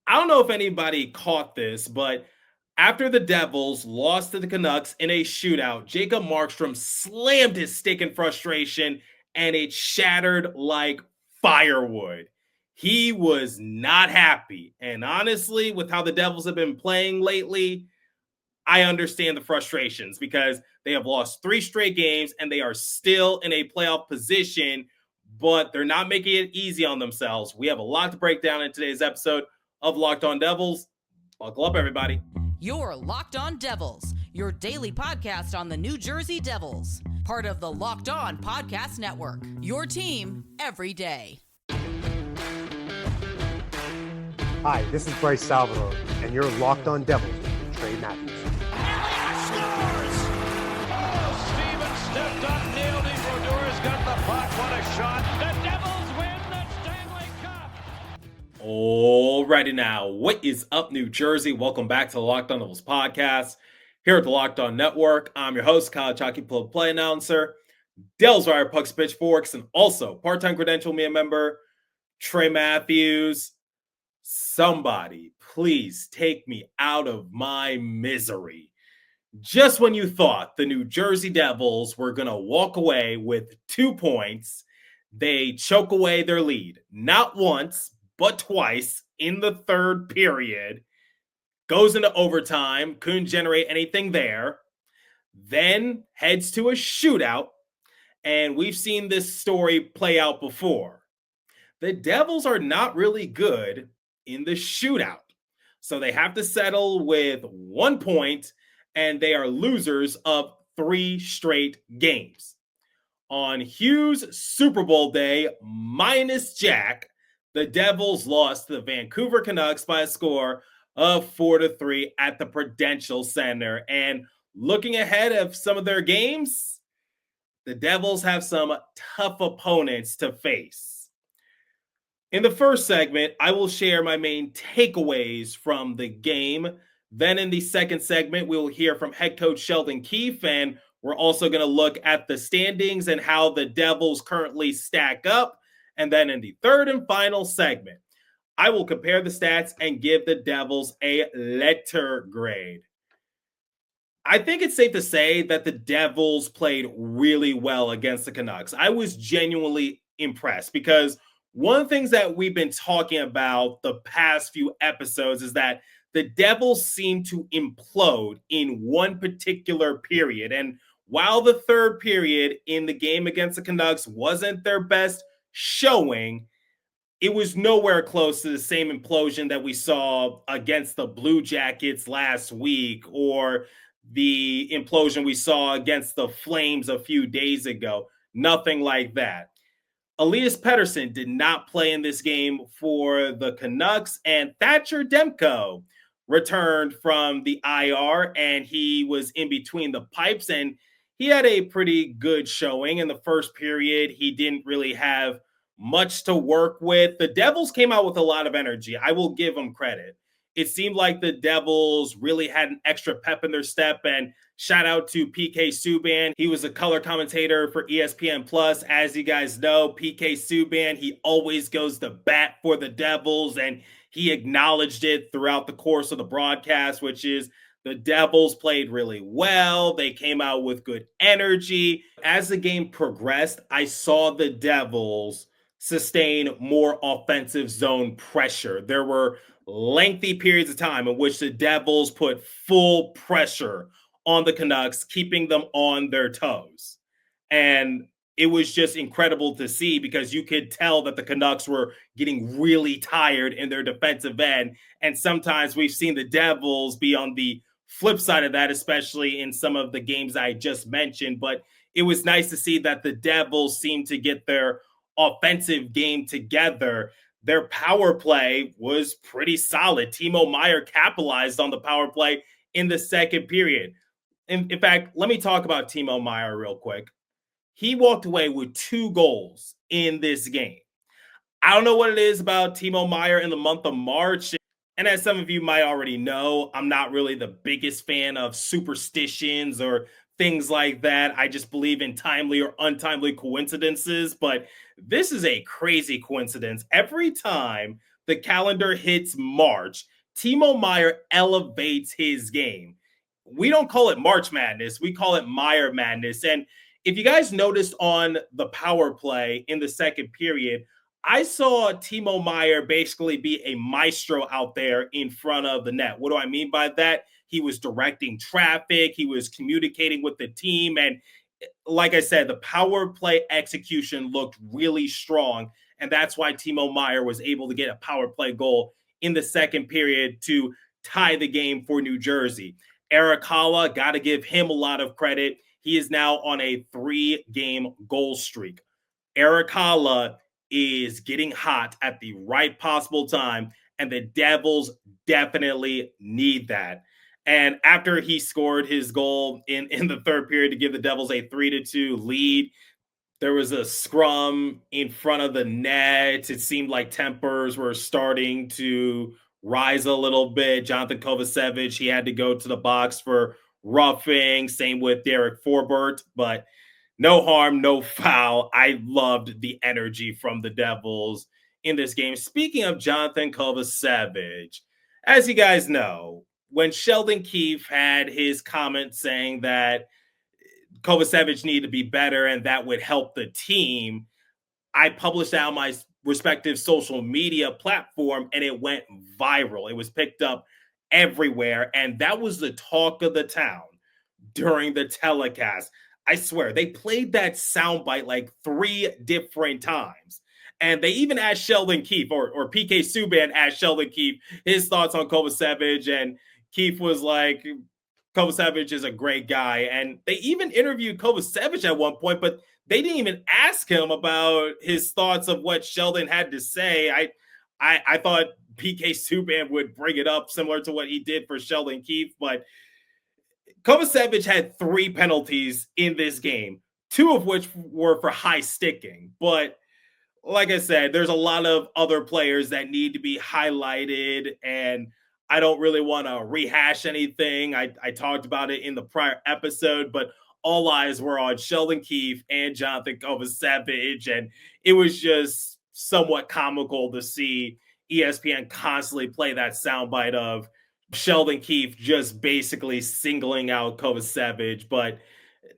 I don't know if anybody caught this, but after the Devils lost to the Canucks in a shootout, Jacob Markstrom slammed his stick in frustration and it shattered like firewood. He was not happy. And honestly, with how the Devils have been playing lately, I understand the frustrations because they have lost 3 straight games and they are still in a playoff position, but they're not making it easy on themselves. We have a lot to break down in today's episode of Locked On Devils. Buckle up, everybody. You're Locked On Devils, your daily podcast on the New Jersey Devils, part of the Locked On Podcast Network, your team every day. Hi, this is Bryce Salvador, and you're Locked On Devils with Trey Matthews. Scores! Oh, Steven stepped up, nailed it. Brodor's got the puck. What a shot. The Devils win the Stanley Cup. Alrighty now, what is up, New Jersey? Welcome back to the Locked On Devils podcast here at the Locked On Network. I'm your host, Kyle Chalky play announcer, Devils Wire Pucks Pitchforks, and also part-time credential media member, Trey Matthews. Somebody, please take me out of my misery. Just when you thought the New Jersey Devils were going to walk away with 2 points, they choke away their lead. Not once, but twice in the third period. Goes into overtime, couldn't generate anything there. Then heads to a shootout, and we've seen this story play out before. The Devils are not really good in the shootout. So they have to settle with 1 point, and they are losers of 3 straight games. On Hughes Super Bowl day, minus Jack, the Devils lost to the Vancouver Canucks by a score of 4-3 at the Prudential Center. And looking ahead of some of their games, the Devils have some tough opponents to face. In the first segment, I will share my main takeaways from the game. Then in the second segment, we will hear from head coach Sheldon Keefe, and we're also going to look at the standings and how the Devils currently stack up. And then in the third and final segment, I will compare the stats and give the Devils a letter grade. I think it's safe to say that the Devils played really well against the Canucks. I was genuinely impressed because one of the things that we've been talking about the past few episodes is that the Devils seem to implode in one particular period. And while the third period in the game against the Canucks wasn't their best showing, it was nowhere close to the same implosion that we saw against the Blue Jackets last week or the implosion we saw against the Flames a few days ago. Nothing like that. Elias Pettersson did not play in this game for the Canucks, and Thatcher Demko returned from the IR, and he was in between the pipes, and he had a pretty good showing. In the first period, he didn't really have much to work with. The Devils came out with a lot of energy. I will give them credit. It seemed like the Devils really had an extra pep in their step, and shout out to PK Subban. He was a color commentator for ESPN Plus. As you guys know, PK Subban, he always goes to bat for the Devils, and he acknowledged it throughout the course of the broadcast, which is the Devils played really well. They came out with good energy. As the game progressed, I saw the Devils sustain more offensive zone pressure. There were lengthy periods of time in which the Devils put full pressure on the Canucks, keeping them on their toes. And it was just incredible to see because you could tell that the Canucks were getting really tired in their defensive end. And sometimes we've seen the Devils be on the flip side of that, especially in some of the games I just mentioned. But it was nice to see that the Devils seemed to get their offensive game together. Their power play was pretty solid. Timo Meier capitalized on the power play in the second period. In fact, let me talk about Timo Meier real quick. He walked away with 2 goals in this game. I don't know what it is about Timo Meier in the month of March. And as some of you might already know, I'm not really the biggest fan of superstitions or things like that. I just believe in timely or untimely coincidences. But this is a crazy coincidence. Every time the calendar hits March, Timo Meier elevates his game. We don't call it March Madness. We call it Meier Madness. And if you guys noticed on the power play in the second period, I saw Timo Meier basically be a maestro out there in front of the net. What do I mean by that? He was directing traffic. He was communicating with the team. And like I said, the power play execution looked really strong. And that's why Timo Meier was able to get a power play goal in the second period to tie the game for New Jersey. Eric Haula, got to give him a lot of credit. He is now on a 3-game goal streak. Eric Haula is getting hot at the right possible time, and the Devils definitely need that. And after he scored his goal in the third period to give the Devils a 3-2 lead, there was a scrum in front of the net. It seemed like tempers were starting to rise a little bit. Jonathan Kovacevic, he had to go to the box for roughing. Same with Derek Forbort, but no harm, no foul. I loved the energy from the Devils in this game. Speaking of Jonathan Kovacevic, as you guys know, when Sheldon Keefe had his comment saying that Kovacevic needed to be better and that would help the team, I published out my respective social media platform and it went viral. It was picked up everywhere, and that was the talk of the town during the telecast. I swear, they played that soundbite like 3 different times. And they even asked Sheldon Keefe, or PK Subban asked Sheldon Keefe his thoughts on Kovacevic, and Keefe was like, Kovacevic is a great guy. And they even interviewed Kovacevic at one point, but they didn't even ask him about his thoughts of what Sheldon had to say. I thought PK Subban would bring it up similar to what he did for Sheldon Keefe, but Kovacevic had 3 penalties in this game, 2 of which were for high sticking. But like I said, there's a lot of other players that need to be highlighted, and I don't really want to rehash anything. I talked about it in the prior episode, but all eyes were on Sheldon Keefe and Jonathan Kovacevic, and it was just somewhat comical to see ESPN constantly play that soundbite of Sheldon Keefe just basically singling out Kovacevic, but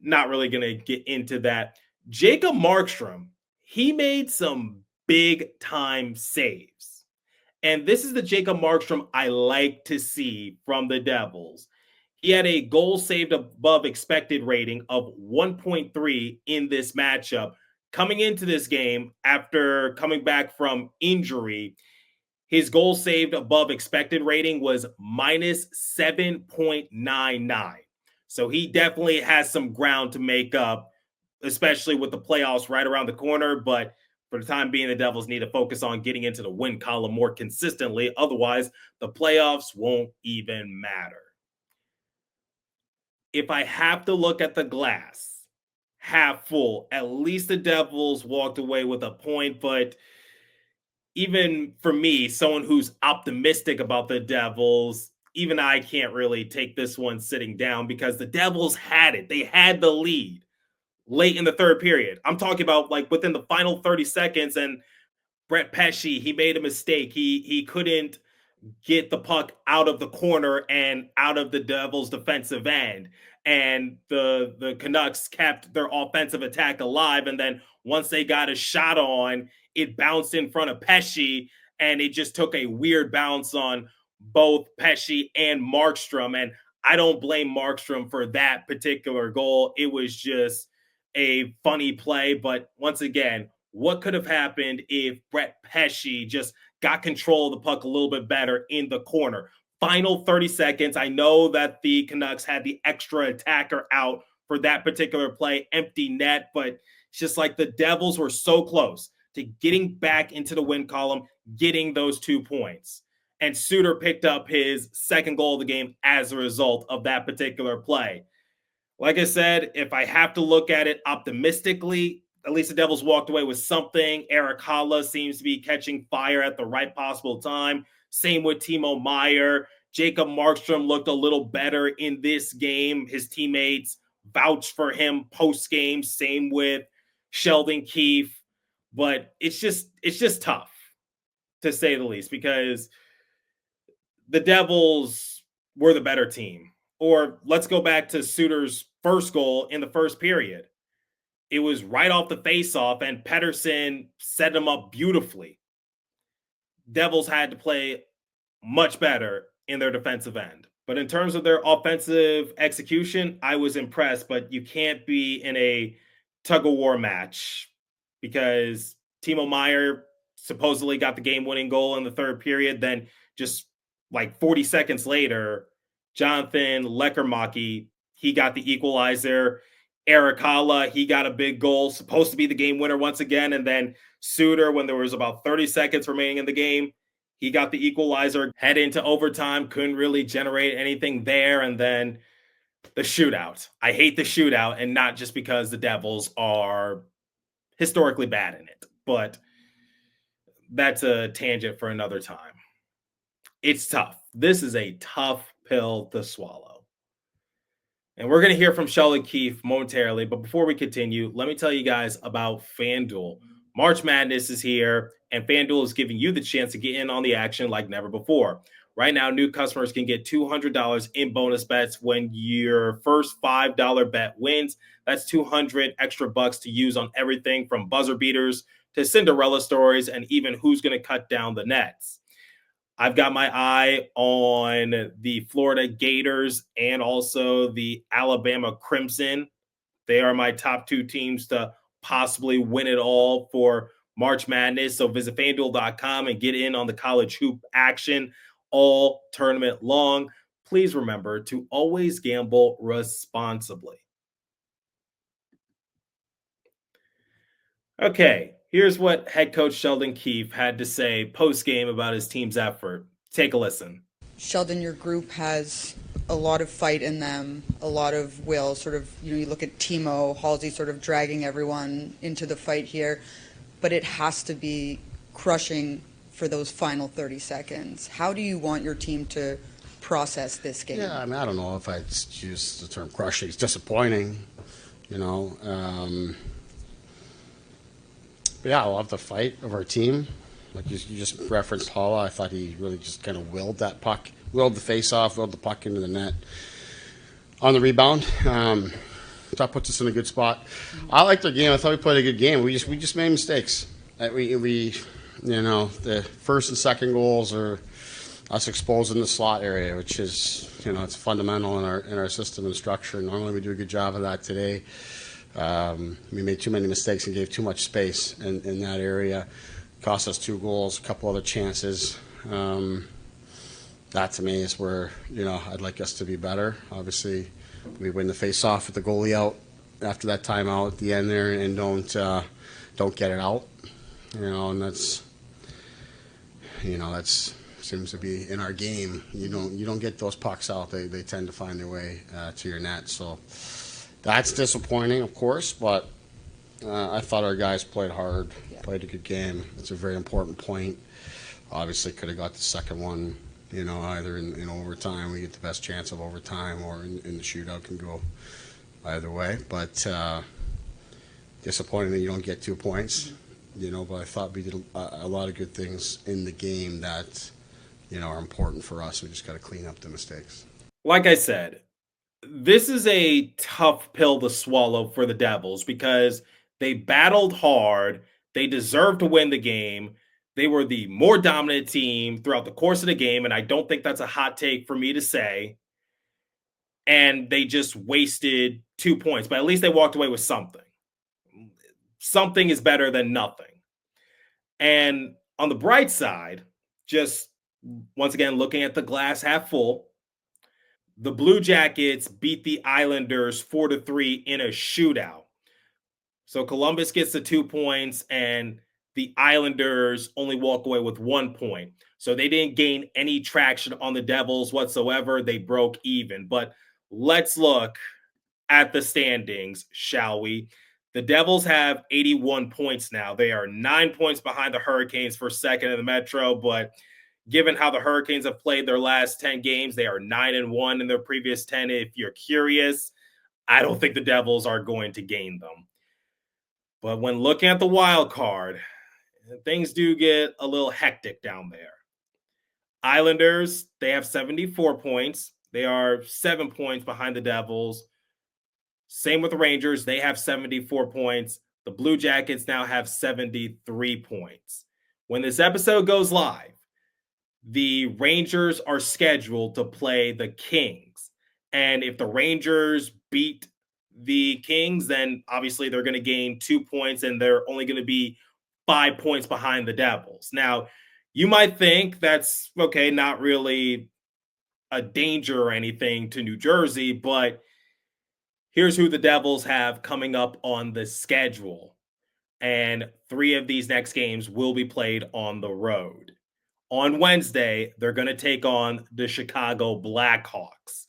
not really going to get into that. Jacob Markstrom, he made some big time saves. And this is the Jacob Markstrom I like to see from the Devils. He had a goal saved above expected rating of 1.3 in this matchup. Coming into this game after coming back from injury, his goal saved above expected rating was minus 7.99. So he definitely has some ground to make up, especially with the playoffs right around the corner. But for the time being, the Devils need to focus on getting into the win column more consistently. Otherwise, the playoffs won't even matter. If I have to look at the glass half full, at least the Devils walked away with a point. But even for me, someone who's optimistic about the Devils, even I can't really take this one sitting down because the Devils had it. They had the lead late in the third period. I'm talking about like within the final 30 seconds, and Brett Pesce, he made a mistake. He couldn't get the puck out of the corner and out of the Devils' defensive end. And the Canucks kept their offensive attack alive. And then once they got a shot on, it bounced in front of Pesce, and it just took a weird bounce on both Pesce and Markstrom. And I don't blame Markstrom for that particular goal. It was just a funny play. But once again, what could have happened if Brett Pesce just got control of the puck a little bit better in the corner? Final 30 seconds. I know that the Canucks had the extra attacker out for that particular play, empty net, but it's just like the Devils were so close to getting back into the win column, getting those 2 points. And Suter picked up his second goal of the game as a result of that particular play. Like I said, if I have to look at it optimistically, at least the Devils walked away with something. Eric Haula seems to be catching fire at the right possible time. Same with Timo Meier. Jacob Markstrom looked a little better in this game. His teammates vouched for him post-game. Same with Sheldon Keefe. But it's just tough. to say the least, because the Devils were the better team. Or let's go back to Suter's first goal in the first period. It was right off the faceoff, and Pettersson set him up beautifully. Devils had to play much better in their defensive end. But in terms of their offensive execution, I was impressed. But you can't be in a tug of war match because Timo Meier supposedly got the game-winning goal in the third period. Then just like 40 seconds later, Jonathan Lekkerimäki, he got the equalizer. Erik Haula, he got a big goal, supposed to be the game winner once again. And then Suter, when there was about 30 seconds remaining in the game, he got the equalizer, head into overtime, couldn't really generate anything there. And then the shootout. I hate the shootout, and not just because the Devils are historically bad in it, but that's a tangent for another time. It's tough. This is a tough pill to swallow. And we're going to hear from Sheldon Keefe momentarily. But before we continue, let me tell you guys about FanDuel. March Madness is here, and FanDuel is giving you the chance to get in on the action like never before. Right now, new customers can get $200 in bonus bets when your first $5 bet wins. That's 200 extra bucks to use on everything from buzzer beaters to Cinderella stories and even who's going to cut down the nets. I've got my eye on the Florida Gators and also the Alabama Crimson. They are my top two teams to possibly win it all for March Madness. So visit FanDuel.com and get in on the college hoop action all tournament long. Please remember to always gamble responsibly. Okay, here's what head coach Sheldon Keefe had to say post-game about his team's effort. Take a listen. Sheldon, your group has a lot of fight in them, a lot of will. Sort of, you look at Timo, Halsey sort of dragging everyone into the fight here, but it has to be crushing for those final 30 seconds. How do you want your team to process this game? Yeah, I mean, I don't know if I'd use the term crushing. It's disappointing, But yeah, I love the fight of our team. Like you just referenced Haula, I thought he really just kind of willed that puck, willed the face-off, willed the puck into the net on the rebound. That puts us in a good spot. I liked the game. I thought we played a good game. We just made mistakes. The first and second goals are us exposing the slot area, which is it's fundamental in our system and structure. Normally we do a good job of that today. We made too many mistakes and gave too much space in that area. Cost us 2 goals, a couple other chances. That to me is where I'd like us to be better. Obviously, we win the face-off with the goalie out after that timeout at the end there, and don't get it out. And that's seems to be in our game. You don't get those pucks out. They tend to find their way to your net. So that's disappointing, of course, but I thought our guys played hard, played a good game. It's a very important point. Obviously, could have got the second one, either in overtime. We get the best chance of overtime, or in the shootout can go either way. But disappointing that you don't get 2 points, but I thought we did a lot of good things in the game that, are important for us. We just got to clean up the mistakes. Like I said, this is a tough pill to swallow for the Devils because they battled hard. They deserved to win the game. They were the more dominant team throughout the course of the game, and I don't think that's a hot take for me to say. And they just wasted 2 points, but at least they walked away with something. Something is better than nothing. And on the bright side, just once again, looking at the glass half full, the Blue Jackets beat the Islanders 4-3 in a shootout. So Columbus gets the 2 points, and the Islanders only walk away with 1 point. So they didn't gain any traction on the Devils whatsoever. They broke even. But let's look at the standings, shall we? The Devils have 81 points now. They are 9 points behind the Hurricanes for second in the Metro, but given how the Hurricanes have played their last 10 games, they are 9-1 in their previous 10. If you're curious, I don't think the Devils are going to gain them. But when looking at the wild card, things do get a little hectic down there. Islanders, they have 74 points. They are 7 points behind the Devils. Same with the Rangers. They have 74 points. The Blue Jackets now have 73 points. When this episode goes live, the Rangers are scheduled to play the Kings. And if the Rangers beat the Kings, then obviously they're going to gain 2 points and they're only going to be 5 points behind the Devils. Now, you might think that's okay, not really a danger or anything to New Jersey, but here's who the Devils have coming up on the schedule. And 3 of these next games will be played on the road. On Wednesday, they're going to take on the Chicago Blackhawks.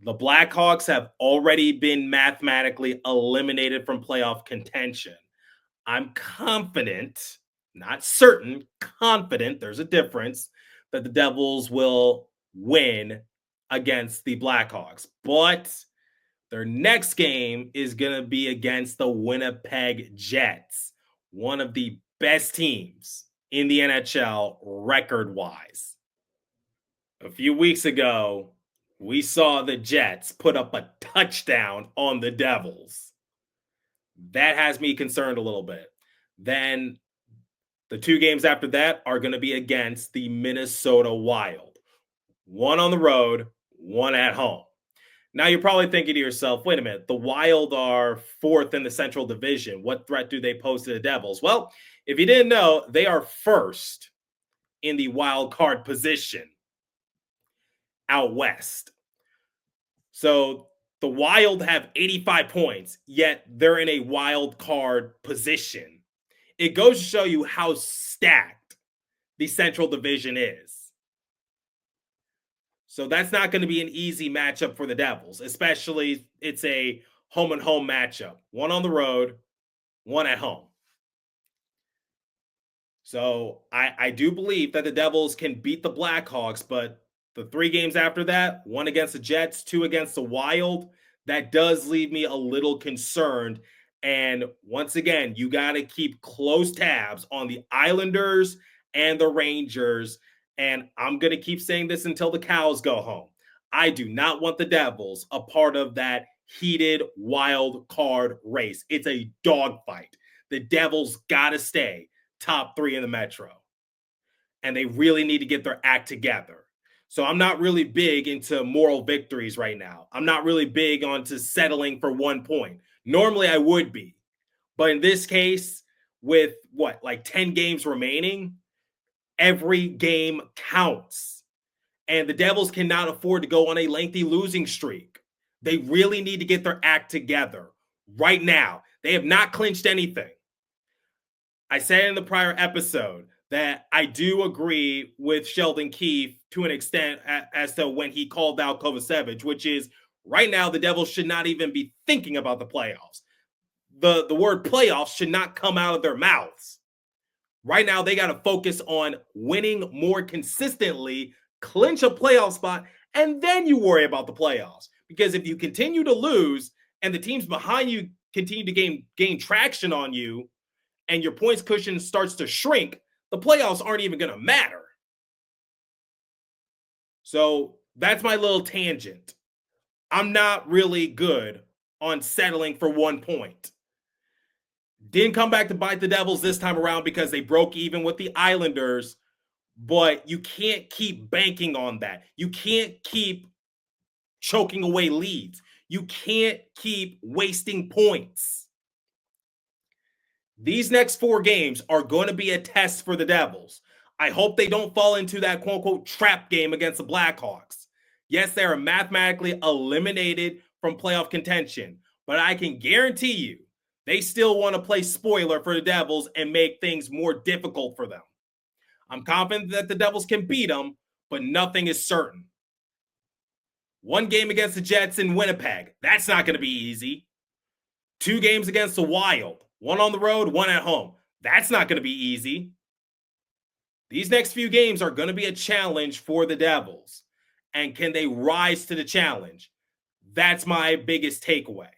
The Blackhawks have already been mathematically eliminated from playoff contention. I'm confident, not certain, confident, there's a difference, that the Devils will win against the Blackhawks. But their next game is going to be against the Winnipeg Jets, one of the best teams in the NHL record-wise. A few weeks ago, we saw the Jets put up a touchdown on the Devils. That has me concerned a little bit. Then the 2 games after that are going to be against the Minnesota Wild. 1 on the road, 1 at home. Now you're probably thinking to yourself, wait a minute, the Wild are 4th in the Central Division. What threat do they pose to the Devils? Well, if you didn't know, they are 1st in the wild card position out west. So the Wild have 85 points, yet they're in a wild card position. It goes to show you how stacked the Central Division is. So that's not going to be an easy matchup for the Devils, especially it's a home and home matchup. 1 on the road, 1 at home. So I do believe that the Devils can beat the Blackhawks, but the 3 games after that, 1 against the Jets, 2 against the Wild, that does leave me a little concerned. And once again, you got to keep close tabs on the Islanders and the Rangers. And I'm going to keep saying this until the cows go home. I do not want the Devils a part of that heated wild card race. It's a dogfight. The Devils got to stay top 3 in the Metro. And they really need to get their act together. So I'm not really big into moral victories right now. I'm not really big onto settling for 1 point. Normally I would be. But in this case, with 10 games remaining, every game counts. And the Devils cannot afford to go on a lengthy losing streak. They really need to get their act together right now. They have not clinched anything. I said in the prior episode that I do agree with Sheldon Keefe to an extent as to when he called out Kovacevic, which is right now the Devils should not even be thinking about the playoffs. The word playoffs should not come out of their mouths. Right now, they got to focus on winning more consistently, clinch a playoff spot, and then you worry about the playoffs. Because if you continue to lose and the teams behind you continue to gain traction on you and your points cushion starts to shrink, the playoffs aren't even going to matter. So that's my little tangent. I'm not really good on settling for 1 point. Didn't come back to bite the Devils this time around because they broke even with the Islanders, but you can't keep banking on that. You can't keep choking away leads. You can't keep wasting points. These next 4 games are going to be a test for the Devils. I hope they don't fall into that quote-unquote trap game against the Blackhawks. Yes, they are mathematically eliminated from playoff contention, but I can guarantee you they still want to play spoiler for the Devils and make things more difficult for them. I'm confident that the Devils can beat them, but nothing is certain. 1 game against the Jets in Winnipeg. That's not going to be easy. 2 games against the Wild. 1 on the road, 1 at home. That's not going to be easy. These next few games are going to be a challenge for the Devils. And can they rise to the challenge? That's my biggest takeaway.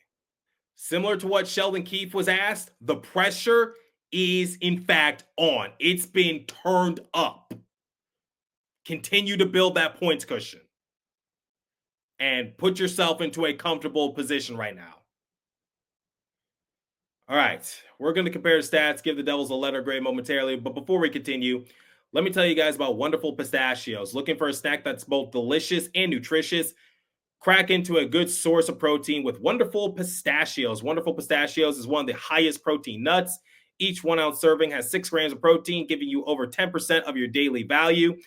Similar to what Sheldon Keefe was asked, the pressure is in fact on. It's been turned up. Continue to build that points cushion and put yourself into a comfortable position right now. All right, we're going to compare stats, give the Devils a letter grade momentarily. But before we continue, let me tell you guys about Wonderful Pistachios. Looking for a snack that's both delicious and nutritious? Crack into a good source of protein with Wonderful Pistachios. Wonderful Pistachios is one of the highest protein nuts. Each 1 ounce serving has 6 grams of protein, giving you over 10% of your daily value.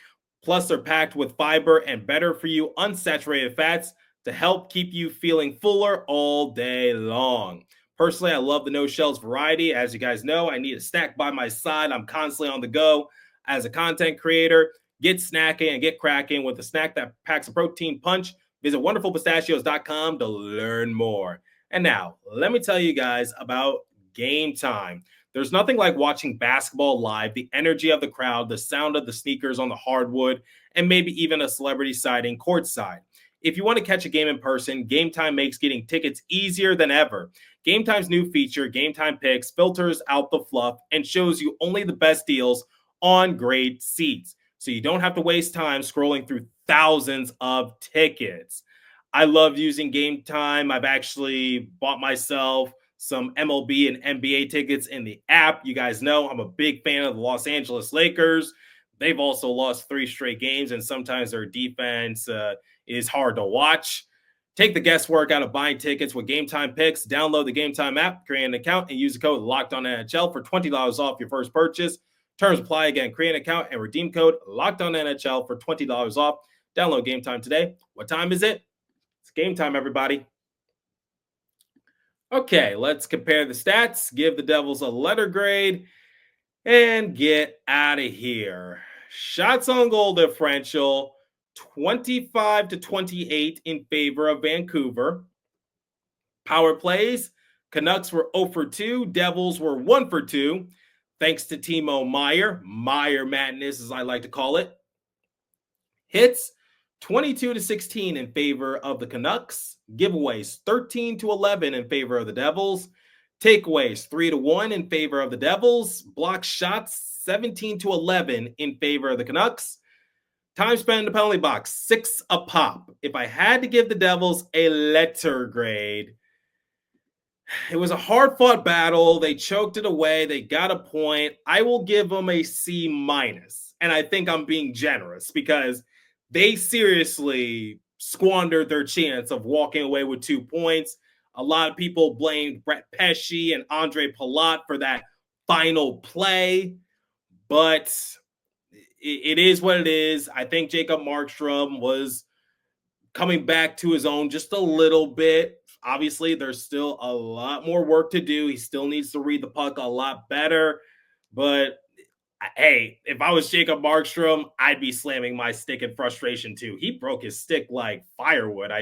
Plus, they're packed with fiber and better for you unsaturated fats to help keep you feeling fuller all day long. Personally, I love the no shells variety. As you guys know, I need a snack by my side. I'm constantly on the go as a content creator. Get snacking and get cracking with a snack that packs a protein punch. Visit wonderfulpistachios.com to learn more. And now, let me tell you guys about Game Time. There's nothing like watching basketball live, the energy of the crowd, the sound of the sneakers on the hardwood, and maybe even a celebrity sighting courtside. If you want to catch a game in person, Game Time makes getting tickets easier than ever. Game Time's new feature, Game Time Picks, filters out the fluff and shows you only the best deals on great seats, so you don't have to waste time scrolling through thousands of tickets. I love using Game Time. I've actually bought myself some MLB and NBA tickets in the app. You guys know I'm a big fan of the Los Angeles Lakers. They've also lost 3 straight games, and sometimes their defense is hard to watch. Take the guesswork out of buying tickets with Game Time Picks. Download the Game Time app, create an account, and use the code LOCKEDONNHL for $20 off your first purchase. Terms apply. Again, create an account and redeem code LOCKEDONNHL for $20 off. Download Game Time today. What time is it? It's game time, everybody. Okay, let's compare the stats, give the Devils a letter grade, and get out of here. Shots on goal differential, 25-28 in favor of Vancouver. Power plays, Canucks were 0 for 2, Devils were 1 for 2, thanks to Timo Meyer Madness, as I like to call it. Hits, 22-16 in favor of the Canucks. Giveaways, 13-11 in favor of the Devils. Takeaways, 3-1 in favor of the Devils. Block shots, 17-11 in favor of the Canucks. Time spent in the penalty box, 6 a pop. If I had to give the Devils a letter grade, it was a hard-fought battle. They choked it away. They got a point. I will give them a C-. And I think I'm being generous because they seriously squandered their chance of walking away with 2 points. A lot of people blamed Brett Pesce and Andre Palat for that final play, but it is what it is. I think Jacob Markstrom was coming back to his own just a little bit. Obviously, there's still a lot more work to do. He still needs to read the puck a lot better, but hey, if I was Jacob Markstrom, I'd be slamming my stick in frustration too. He broke his stick like firewood.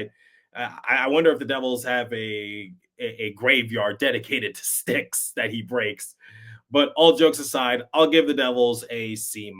I wonder if the Devils have a graveyard dedicated to sticks that he breaks. But all jokes aside, I'll give the Devils a C-.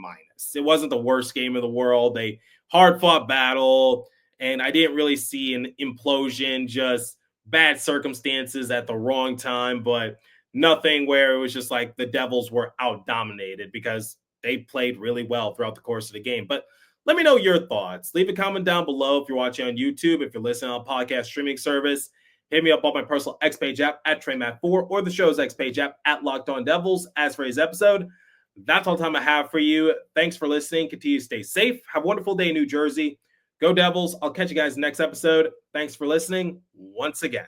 It wasn't the worst game in the world. A hard-fought battle, and I didn't really see an implosion, just bad circumstances at the wrong time, but nothing where it was just like the Devils were out-dominated because they played really well throughout the course of the game. But let me know your thoughts. Leave a comment down below if you're watching on YouTube, if you're listening on a podcast streaming service. Hit me up on my personal X Page app at TreyMatt4 or the show's X Page app at Locked On Devils. As for today's episode, that's all the time I have for you. Thanks for listening. Continue to stay safe. Have a wonderful day in New Jersey. Go Devils. I'll catch you guys next episode. Thanks for listening once again.